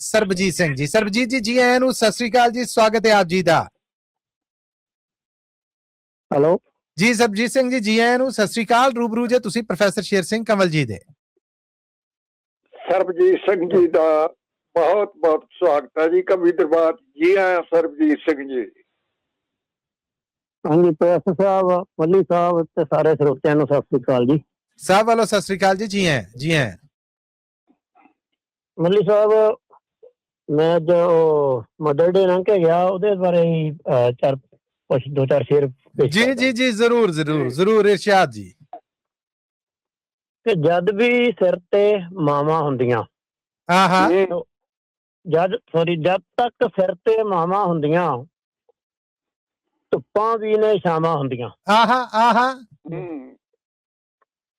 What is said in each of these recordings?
ਸਰਬਜੀਤ ਸਿੰਘ ਜੀ। ਸਰਬਜੀਤ ਜੀ, ਜੀ ਆਇਆਂ ਨੂੰ, ਸਤਿ ਸ੍ਰੀ ਅਕਾਲ ਜੀ, ਸਵਾਗਤ ਹੈ ਆਪ ਜੀ ਦਾ। ਹੈਲੋ ਜੀ ਸਰਬਜੀਤ ਸਿੰਘ ਜੀ, ਜੀ ਆਇਆਂ ਨੂੰ, ਸਤਿ ਸ੍ਰੀ ਅਕਾਲ। ਰੂਬਰੂ ਜੇ ਤੁਸੀਂ ਪ੍ਰੋਫੈਸਰ ਸ਼ੇਰ ਸਿੰਘ ਕੰਵਲ ਜੀ ਦੇ। ਸਰਬਜੀਤ ਸਿੰਘ ਜੀ ਦਾ ਬਹੁਤ ਬਹੁਤ ਸਵਾਗਤ ਹੈ ਜੀ ਕਵੀ ਦਰਬਾਰ। ਜੀ ਆਇਆਂ ਸਰਬਜੀਤ ਸਿੰਘ ਜੀ। ਹਾਂਜੀ ਪ੍ਰੋਫੈਸਰ ਸਾਹਿਬ, ਮੱਲੀ ਸਾਹਿਬ ਤੇ ਸਾਰੇ ਸਰੋਤਿਆਂ ਨੂੰ ਸਤਿ ਸ੍ਰੀ ਅਕਾਲ ਜੀ। ਸਾਹਿਬ ਵੱਲੋਂ ਸਤਿ ਸ੍ਰੀ ਅਕਾਲ ਜੀ, ਜੀ ਆਇਆਂ, ਜੀ ਆਇਆਂ। ਮੱਲੀ ਸਾਹਿਬ, ਮੈਂ ਜੋ ਮਦਰ ਡੇ ਲੰਘ ਕੇ ਗਿਆ ਉਹਦੇ ਬਾਰੇ ਕੁਛ ਦੋ ਚਾਰ ਸ਼ੇਰ ਜੀ ਜੀ ਜੀ, ਜ਼ਰੂਰ ਜ਼ਰੂਰ ਜ਼ਰੂਰ ਇਰਸ਼ਾਦ ਜੀ। ਕਿ ਜਦ ਵੀ ਸਿਰ ਤੇ ਮਾਵਾਂ ਹੁੰਦੀਆਂ, ਜਦ ਤੱਕ ਸਿਰ ਤੇ ਮਾਵਾਂ ਹੁੰਦੀਆਂ, ਧੁੱਪਾਂ ਵੀ ਨੇ ਛਾਵਾਂ ਹੁੰਦੀਆਂ।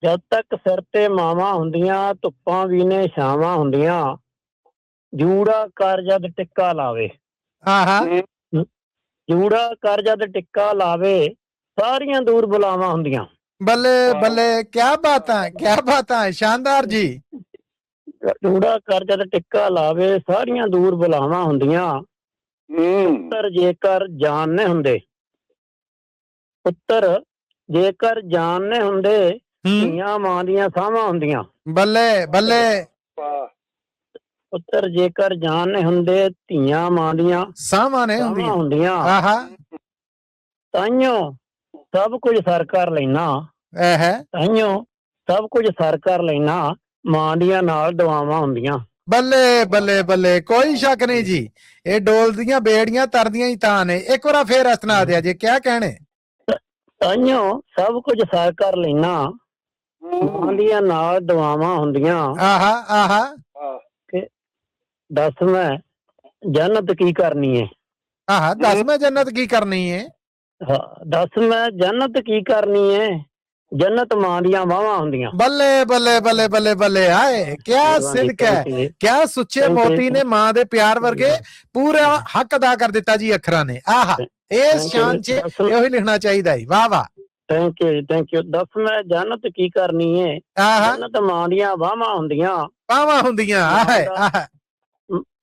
ਜਦ ਤੱਕ ਸਿਰ ਤੇ ਮਾਵਾਂ ਹੁੰਦੀਆਂ, ਧੁੱਪਾਂ ਵੀ ਨੇ ਛਾਵਾਂ ਹੁੰਦੀਆਂ। ਜੂੜਾ ਕਰ ਜਦ ਟਿੱਕਾ ਲਾਵੇ, ਜੂੜਾ ਕਰ ਜਦ ਟਿੱਕਾ ਲਾਵੇ, ਸਾਰੀਆਂ ਦੂਰ ਬੁਲਾਵਾਂ ਹੁੰਦੀਆਂ। ਬੱਲੇ ਬੱਲੇ, ਕਿਆ ਬਾਤਾਂ, ਕਿਆ ਬਾਤਾਂ, ਸ਼ਾਨਦਾਰ ਜੀ। ਜੂੜਾ ਕਰ ਜਦ ਟਿੱਕਾ ਲਾਵੇ, ਸਾਰੀਆਂ ਦੂਰ ਬੁਲਾਵਾਂ ਹੁੰਦੀਆਂ। ਪੁੱਤਰ ਜੇਕਰ ਜਾਣਨੇ ਹੁੰਦੇ, ਪੁੱਤਰ ਜੇਕਰ ਜਾਣਨੇ ਹੁੰਦੇ, ਧੀਆਂ ਮਾਂ ਦੀਆਂ ਸਾਵਾਂ ਹੁੰਦੀਆਂ। ਬੱਲੇ ਬੱਲੇ। ਪੁੱਤਰ ਜੇਕਰ ਜਾਣਨੇ ਹੁੰਦੇ, ਧੀਆਂ ਮਾਂ ਦੀਆਂ ਸਾਵਾਂ ਨੇ ਹੁੰਦੀਆਂ। ਤਾਈਓ ਸਭ ਕੁਝ ਸਰ ਕਰ ਲੈਣਾ, ਤਾਈਓ ਸਭ ਕੁਝ ਸਰ ਕਰ ਲੈਣਾ, ਮਾਂ ਦੀਆਂ ਨਾਲ ਦੁਆਵਾਂ ਹੁੰਦੀਆਂ। ਬੱਲੇ ਬੱਲੇ ਬੱਲੇ, ਕੋਈ ਸ਼ੱਕ ਨਹੀਂ ਜੀ, ਇਹ ਡੋਲ ਦੀਆਂ ਬੇੜੀਆਂ ਤਰਦੀਆਂ ਹੀ ਤਾਂ ਨੇ। ਇੱਕ ਵਾਰ ਫੇਰ ਅਸਨਾ ਦਿਆ ਜੇ, ਕਿਆ ਕਹਿਣੇ? ਤਾਈਓ ਸਭ ਕੁਝ ਸਰ ਕਰ ਲੈਣਾ, ਮਾਂ ਦੀਆਂ ਨਾਲ ਦੁਆਵਾਂ ਹੁੰਦੀਆਂ। ਦੱਸ ਮੈਂ ਜੰਨਤ ਕੀ ਕਰਨੀ ਏ? ਦੱਸ ਮੈਂ ਜੰਨਤ ਕੀ ਕਰਨੀ ਏ? ਦੱਸ ਮੈਂ ਜੰਨਤ ਕੀ ਕਰਨੀ ਏ? ਜੰਨਤ ਮਾਂ ਦੀਆਂ ਵਾਹਾਂ ਹੁੰਦੀਆਂ। ਬੱਲੇ ਬੱਲੇ ਬੱਲੇ ਬੱਲੇ ਬੱਲੇ, ਆਏ ਕਿਆ ਸਿਦਕ ਹੈ, ਕਿਆ ਸੁੱਚੇ ਮੋਤੀ ਨੇ ਮਾਂ ਦੇ ਪਿਆਰ ਵਰਗੇ ਪੂਰਾ ਹੱਕ ਅਦਾ ਕਰ ਦਿੱਤਾ ਜੀ ਅੱਖਰਾਂ ਨੇ। ਇਸ ਸ਼ਾਨ ਚ ਇਹੋ ਹੀ ਲਿਖਣਾ ਚਾਹੀਦਾ ਜੀ। ਵਾਹ ਵਾਹ, ਥੈਂਕ ਯੂ ਥੈਂਕ ਯੂ। ਦੱਸ ਮੈਂ ਜੰਨਤ ਕੀ ਕਰਨੀ ਏ? ਜੰਨਤ ਮਾਂ ਦੀਆਂ ਵਾਹਾਂ ਹੁੰਦੀਆਂ। ਵਾਹਾਂ ਹੁੰਦੀਆਂ।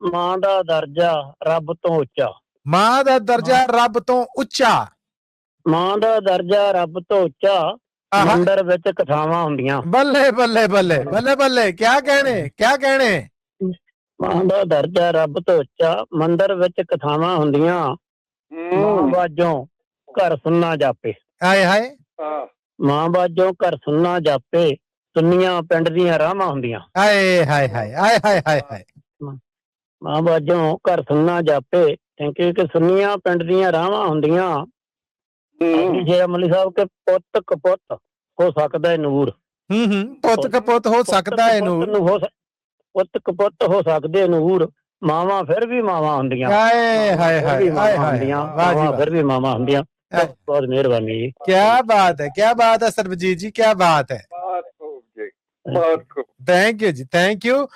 ਮਾਂ ਦਾ ਦਰਜਾ ਰੱਬ ਤੋਂ ਉੱਚਾ, ਮਾਂ ਦਾ ਦਰਜਾ ਰੱਬ ਤੋਂ ਉੱਚਾ, ਮਾਂ ਦਾ ਦਰਜਾ ਰੱਬ ਤੋਂ ਉੱਚਾ, ਮੰਦਰ ਵਿੱਚ ਕਥਾਵਾਂ ਹੁੰਦੀਆਂ। ਬੱਲੇ ਬੱਲੇ ਬੱਲੇ ਬੱਲੇ ਬੱਲੇ, ਕਿਆ ਕਹਿਣੇ, ਕਿਆ ਕਹਿਣੇ? ਮਾਂ ਦਾ ਦਰਜਾ ਰੱਬ ਤੋਂ ਉੱਚਾ, ਮੰਦਰ ਵਿੱਚ ਕਥਾਵਾਂ ਹੁੰਦੀਆਂ। ਮਾਂ ਬਾਝੋਂ ਘਰ ਸੁਣਨਾ ਜਾਪੇ, ਹਾਏ ਹਾਏ, ਮਾਂ ਬਾਝੋਂ ਘਰ ਸੁਣਨਾ ਜਾਪੇ, ਸੁੰਨੀਆਂ ਪਿੰਡ ਦੀਆਂ ਰਾਹਾਂ ਹੁੰਦੀਆਂ। ਹਾਏ ਹਾਏ ਹਾਏ ਹਾਏ ਹਾਏ ਹਾਏ ਹਾਏ। ਮਾਂ ਬਾਝੋਂ ਘਰ ਸੁਣਨਾ ਜਾਪੇ, ਕਿ ਸੁੰਨੀਆਂ ਪਿੰਡ ਦੀਆਂ ਰਾਹਾਂ ਹੁੰਦੀਆਂ। ਜੇ ਅਮਲੀ ਸਾਹਿਬ ਕੇ ਪੁੱਤ ਕਪੁੱਤ ਹੋ ਸਕਦਾ ਹੈ ਨੂਰ, ਪੁੱਤ ਕਪੁੱਤ ਹੋ ਸਕਦਾ ਹੈ ਨੂਰ, ਪੁੱਤ ਕਪੁੱਤ ਹੋ ਸਕਦੇ ਨੂਰ, ਮਾਵਾਂ ਫਿਰ ਵੀ ਮਾਵਾਂ ਹੁੰਦੀਆਂ। ਹਾਏ ਹਾਏ ਹਾਏ ਮਾਵਾਂ ਫਿਰ ਵੀ ਮਾਵਾਂ ਹੁੰਦੀਆਂ। ਬਹੁਤ ਮਿਹਰਬਾਨੀ ਜੀ। ਕਿਆ ਬਾਤ ਹੈ, ਕਿਆ ਬਾਤ ਹੈ ਸਰਬਜੀਤ ਜੀ, ਕਿਆ ਬਾਤ ਹੈ। ਥੈਂਕ ਯੂ ਜੀ, ਥੈਂਕ ਯੂ।